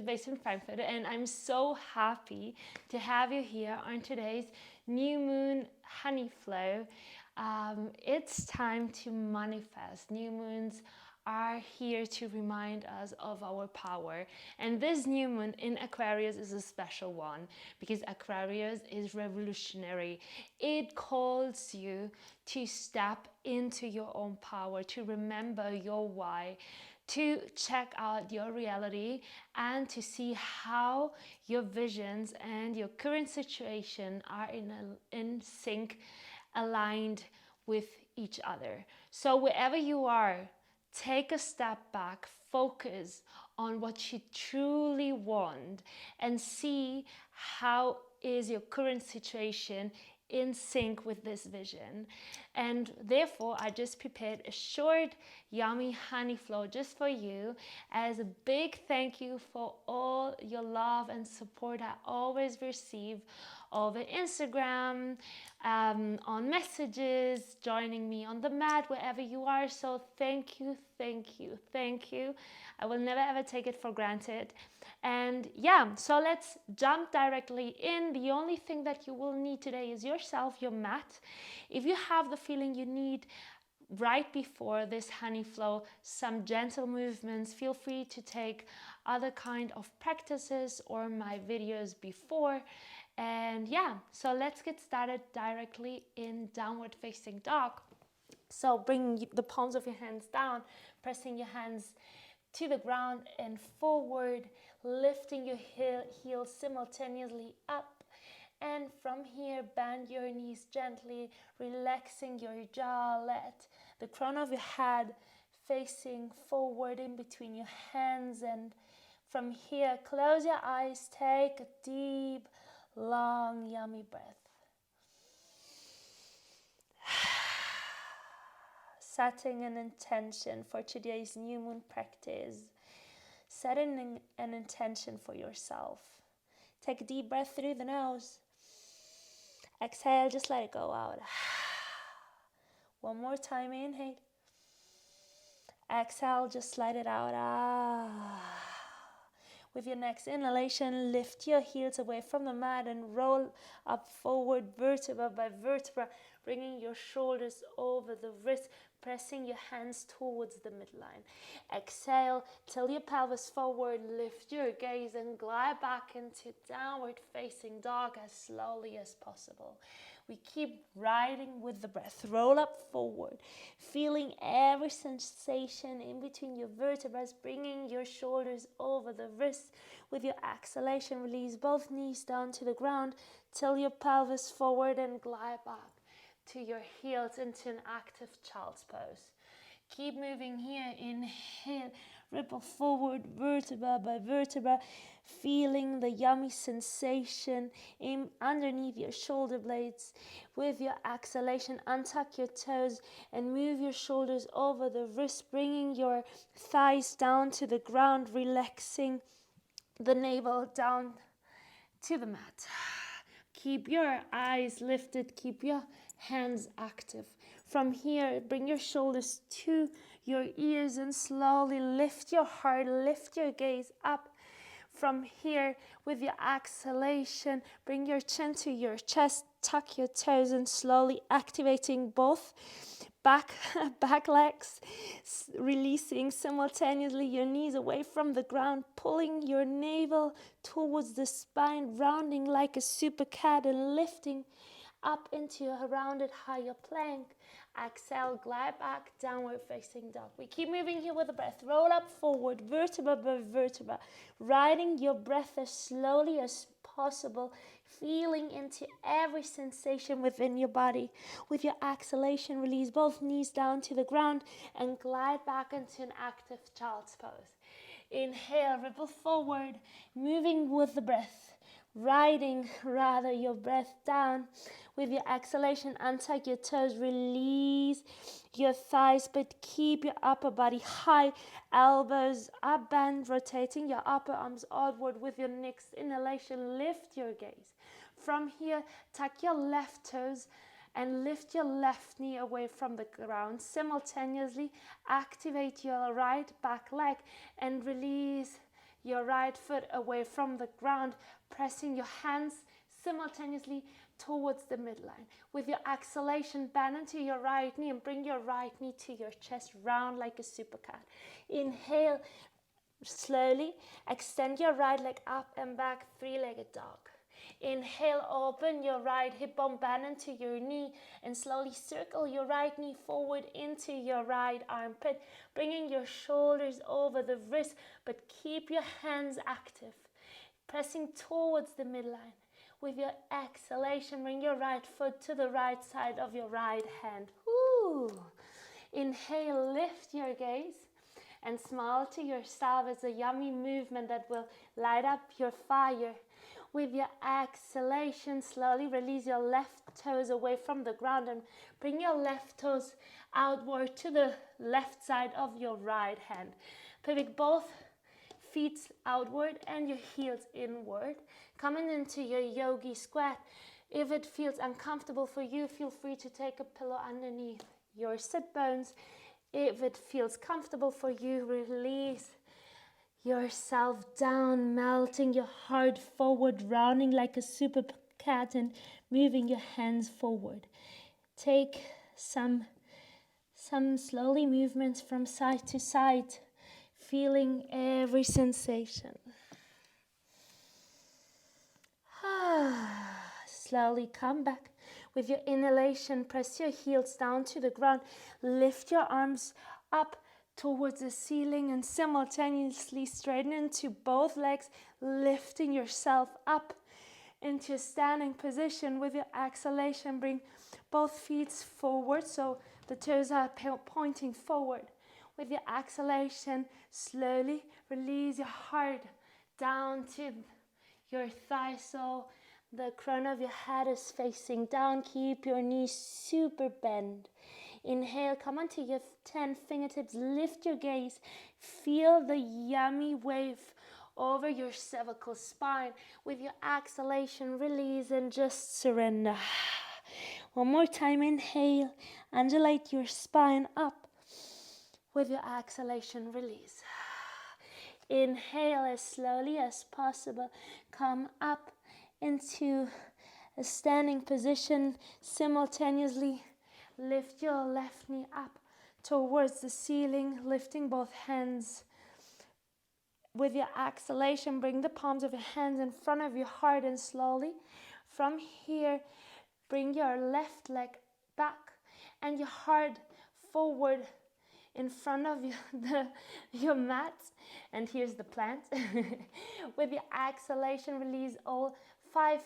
based in Frankfurt, and I'm so happy to have you here on today's new moon honeyflow. It's time to manifest. New moons are here to remind us of our power, and this new moon in Aquarius is a special one because Aquarius is revolutionary. It calls you to step into your own power, to remember your why, to check out your reality, and to see how your visions and your current situation are in sync, aligned with each other. So wherever you are, take a step back, focus on what you truly want, and see how is your current situation in sync with this vision. And therefore, I just prepared a short, yummy honey flow just for you as a big thank you for all your love and support I always receive over Instagram, on messages, joining me on the mat, wherever you are. So thank you, thank you, thank you. I will never ever take it for granted. And yeah, so let's jump directly in. The only thing that you will need today is yourself, your mat. If you have the feeling you need right before this honey flow some gentle movements, feel free to take other kind of practices or my videos before. And yeah, so let's get started directly in downward facing dog. So bring the palms of your hands down, pressing your hands to the ground and forward, lifting your heels simultaneously up. And from here, bend your knees gently, relaxing your jaw. Let the crown of your head facing forward in between your hands. And from here, close your eyes, take a deep, long, yummy breath. Setting an intention for today's new moon practice. Setting an intention for yourself. Take a deep breath through the nose. Exhale, just let it go out. One more time, inhale. Exhale, just let it out. With your next inhalation, lift your heels away from the mat and roll up forward, vertebra by vertebra, bringing your shoulders over the wrist, pressing your hands towards the midline. Exhale, tilt your pelvis forward, lift your gaze and glide back into downward facing dog as slowly as possible. We keep riding with the breath. Roll up forward, feeling every sensation in between your vertebrae, bringing your shoulders over the wrists. With your exhalation, release both knees down to the ground, tilt your pelvis forward and glide back to your heels into an active child's pose. Keep moving here. Inhale, ripple forward, vertebra by vertebra, feeling the yummy sensation in underneath your shoulder blades. With your exhalation, untuck your toes and move your shoulders over the wrist, bringing your thighs down to the ground, relaxing the navel down to the mat. Keep your eyes lifted, keep your hands active. From here, bring your shoulders to your ears and slowly lift your heart, lift your gaze up. From here, with your exhalation, bring your chin to your chest, tuck your toes and slowly activating both back legs, releasing simultaneously your knees away from the ground, pulling your navel towards the spine, rounding like a super cat and lifting up into a rounded higher plank. Exhale, glide back, downward facing dog. We keep moving here with the breath. Roll up forward, vertebra by vertebra, riding your breath as slowly as possible, feeling into every sensation within your body. With your exhalation, release both knees down to the ground and glide back into an active child's pose. Inhale, ripple forward, moving with the breath. Riding your breath down. With your exhalation, untuck your toes, release your thighs, but keep your upper body high, elbows up, bend, rotating your upper arms outward. With your next inhalation, lift your gaze. From here, tuck your left toes and lift your left knee away from the ground. Simultaneously, activate your right back leg and release your right foot away from the ground, pressing your hands simultaneously towards the midline. With your exhalation, bend into your right knee and bring your right knee to your chest, round like a super cat. Inhale, slowly extend your right leg up and back, three-legged dog. Inhale, open your right hip bone, bend into your knee and slowly circle your right knee forward into your right armpit, bringing your shoulders over the wrist, but keep your hands active, pressing towards the midline. With your exhalation, bring your right foot to the right side of your right hand. Woo. Inhale, lift your gaze and smile to yourself. It's a yummy movement that will light up your fire. With your exhalation, slowly release your left toes away from the ground and bring your left toes outward to the left side of your right hand. Pivot both feet outward and your heels inward. Coming into your yogi squat. If it feels uncomfortable for you, feel free to take a pillow underneath your sit bones. If it feels comfortable for you, release yourself down, melting your heart forward, rounding like a super cat and moving your hands forward. Take some slowly movements from side to side, feeling every sensation. Slowly come back. With your inhalation, press your heels down to the ground. Lift your arms up towards the ceiling and simultaneously straighten into both legs, lifting yourself up into a standing position. With your exhalation, bring both feet forward so the toes are pointing forward. With your exhalation, slowly release your heart down to your thighs so the crown of your head is facing down. Keep your knees super bent. Inhale, come onto your 10 fingertips, lift your gaze, feel the yummy wave over your cervical spine. With your exhalation, release and just surrender. One more time, inhale, undulate your spine up. With your exhalation, release. Inhale as slowly as possible, come up into a standing position, simultaneously lift your left knee up towards the ceiling, lifting both hands. With your exhalation, bring the palms of your hands in front of your heart and slowly from here, bring your left leg back and your heart forward in front of your mat. And here's the plant. With your exhalation, release all 5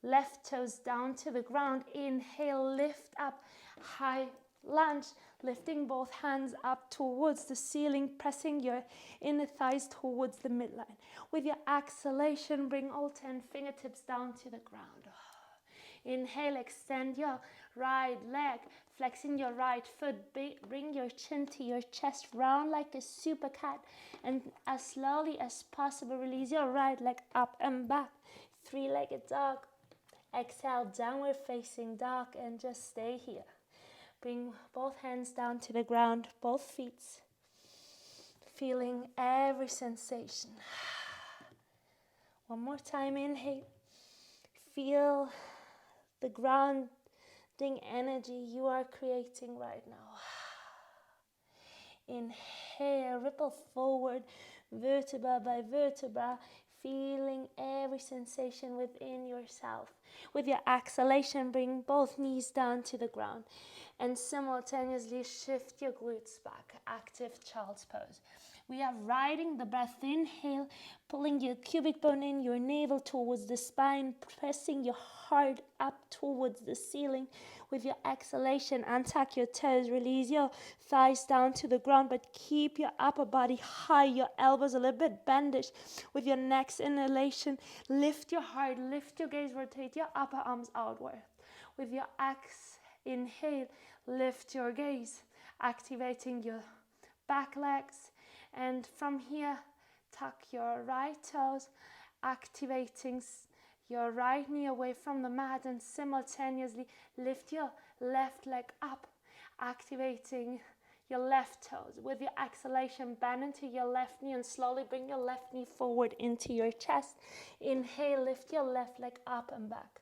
left toes down to the ground. Inhale, lift up, high lunge, lifting both hands up towards the ceiling, pressing your inner thighs towards the midline. With your exhalation, bring all 10 fingertips down to the ground. Inhale, extend your right leg, flexing your right foot, bring your chin to your chest, round like a super cat, and as slowly as possible, release your right leg up and back, three-legged dog. Exhale, downward facing dog, and just stay here. Bring both hands down to the ground, both feet, feeling every sensation. One more time, inhale. Feel the grounding energy you are creating right now. Inhale, ripple forward, vertebra by vertebra, feeling every sensation within yourself. With your exhalation, bring both knees down to the ground and simultaneously shift your glutes back. Active child's pose. We are riding the breath. Inhale, pulling your pubic bone in, your navel towards the spine, pressing your heart up towards the ceiling. With your exhalation, untuck your toes, release your thighs down to the ground, but keep your upper body high, your elbows a little bit bendish. With your next inhalation, lift your heart, lift your gaze, rotate your upper arms outward. With your inhale, lift your gaze, activating your back legs. And from here, tuck your right toes, activating your right knee away from the mat, and simultaneously lift your left leg up, activating your left toes. With your exhalation, bend into your left knee and slowly bring your left knee forward into your chest. Inhale, lift your left leg up and back.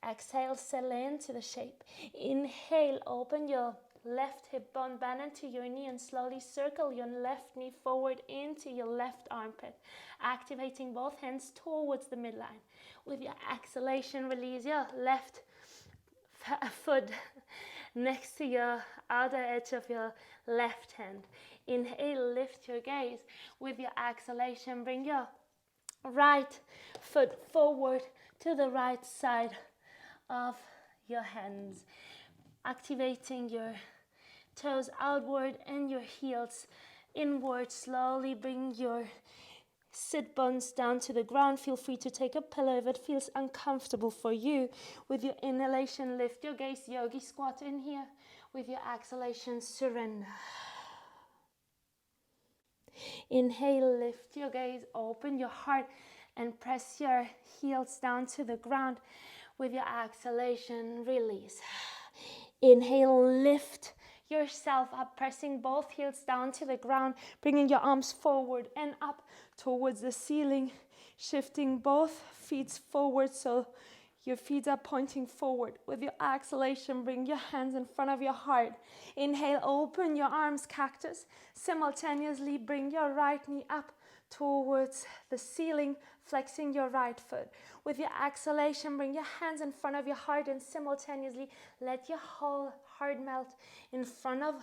Exhale, settle into the shape. Inhale, open your left hip bone, bend into your knee and slowly circle your left knee forward into your left armpit, activating both hands towards the midline. With your exhalation, release your left foot next to your outer edge of your left hand. Inhale, lift your gaze. With your exhalation, bring your right foot forward to the right side of your hands, activating your toes outward and your heels inward. Slowly bring your sit bones down to the ground. Feel free to take a pillow if it feels uncomfortable for you. With your inhalation, lift your gaze, yogi squat in here. With your exhalation, surrender. Inhale, lift your gaze, open your heart and press your heels down to the ground. With your exhalation, release. Inhale, lift yourself up, pressing both heels down to the ground, bringing your arms forward and up towards the ceiling, shifting both feet forward so your feet are pointing forward. With your exhalation, bring your hands in front of your heart. Inhale, open your arms, cactus. Simultaneously, bring your right knee up towards the ceiling, flexing your right foot. With your exhalation, bring your hands in front of your heart and simultaneously let your whole heart melt in front of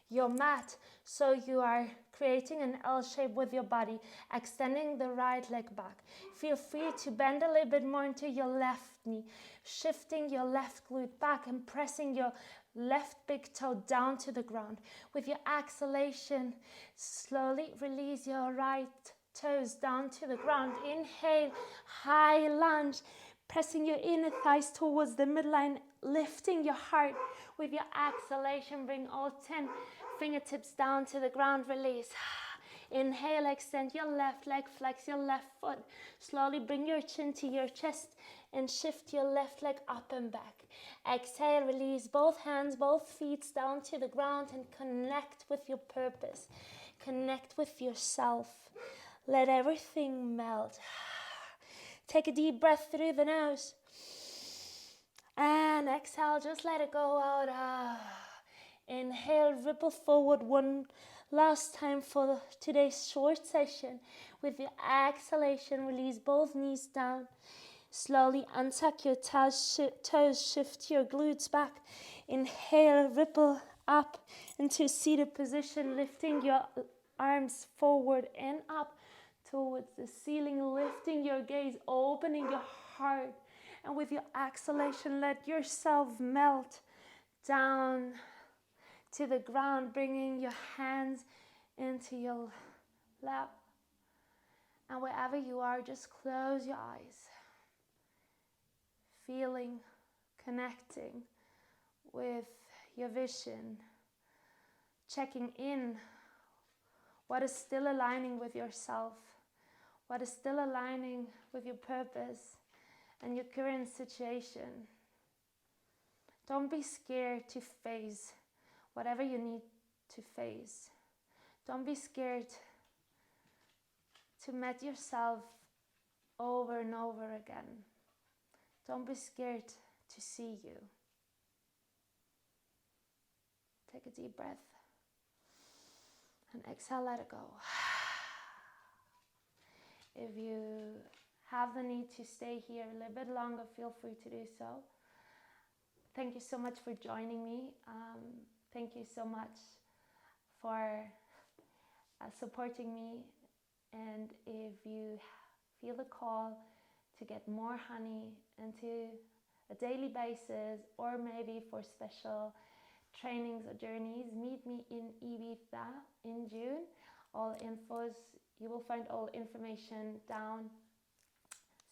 your mat. So you are creating an L shape with your body, extending the right leg back. Feel free to bend a little bit more into your left knee, shifting your left glute back and pressing your left big toe down to the ground. With your exhalation, slowly release your right toes down to the ground. Inhale, high lunge, pressing your inner thighs towards the midline, lifting your heart. With your exhalation, bring all 10 fingertips down to the ground, release. Inhale, extend your left leg, flex your left foot. Slowly bring your chin to your chest and shift your left leg up and back. Exhale, release both hands, both feet down to the ground and connect with your purpose. Connect with yourself. Let everything melt. Take a deep breath through the nose. And exhale, just let it go out. Inhale, ripple forward one last time for today's short session. With your exhalation, release both knees down. Slowly untuck your toes, shift your glutes back. Inhale, ripple up into seated position, lifting your arms forward and up towards the ceiling, lifting your gaze, opening your heart. And with your exhalation, let yourself melt down to the ground, bringing your hands into your lap. And wherever you are, just close your eyes, feeling, connecting with your vision, checking in what is still aligning with yourself, what is still aligning with your purpose and your current situation. Don't be scared to face whatever you need to face. Don't be scared to meet yourself over and over again. Don't be scared to see you. Take a deep breath and exhale, let it go. If you have the need to stay here a little bit longer, feel free to do so. Thank you so much for joining me. Thank you so much for supporting me. And if you feel the call to get more honey into a daily basis, or maybe for special trainings or journeys, meet me in Ibiza in June. You will find all information down.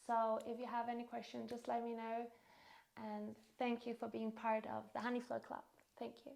So if you have any questions, just let me know. And thank you for being part of the Honeyflow Club. Thank you.